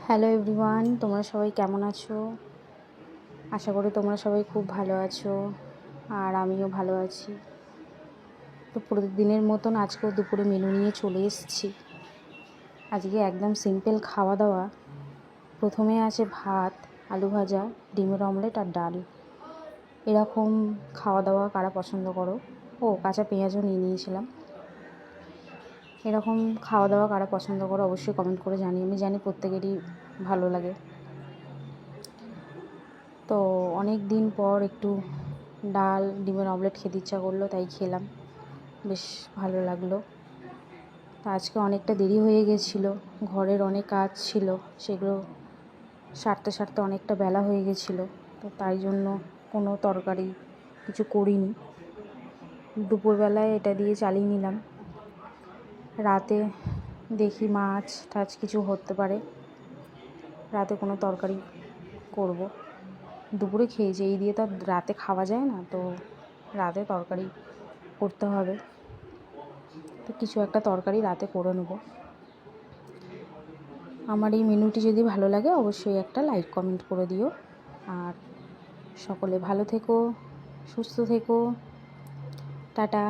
Hello everyone, তোমরা সবাই কেমন আছো? আশা করি তোমরা সবাই খুব ভালো আছো আর আমিও ভালো আছি। তো প্রতিদিনের মতন আজকেও দুপুরে মেনু নিয়ে চলে এসেছি। আজকে একদম সিম্পল খাওয়া দাওয়া। প্রথমে আছে ভাত, আলু ভাজা, ডিমের অমলেট আর ডাল। এরকম খাওয়া দাওয়া কারা পছন্দ করো? কাঁচা পেঁয়াজও নিয়ে নিয়েছিলাম। এরকম খাওয়া দাওয়া কারা পছন্দ করো অবশ্যই কমেন্ট করে জানিও। আমি জানি প্রত্যেকেরই ভালো লাগে। তো অনেক দিন পর একটু ডাল ডিমের অমলেট খেতে ইচ্ছা করলো, তাই খেলাম, বেশ ভালো লাগলো। তো আজকে অনেকটা দেরি হয়ে গেছিলো, ঘরের অনেক কাজ ছিল, সেগুলো সারতে সারতে অনেকটা বেলা হয়ে গেছিলো। তো তাই জন্য কোনো তরকারি কিছু করিনি, দুপুরবেলায় এটা দিয়ে চালিয়ে নিলাম। রাতে দেখি মাছ টাছ কিছু হতে পারে, রাতে কোনো তরকারি করব। দুপুরে খেয়েছি, এই দিয়ে তো রাতে খাওয়া যায় না, তো রাতে তরকারি করতে হবে। তো কিছু একটা তরকারি রাতে করে নেব। আমার এই মেনুটি যদি ভালো লাগে অবশ্যই একটা লাইক কমেন্ট করে দিও। আর সকলে ভালো থেকো, সুস্থ থেকো, টাটা।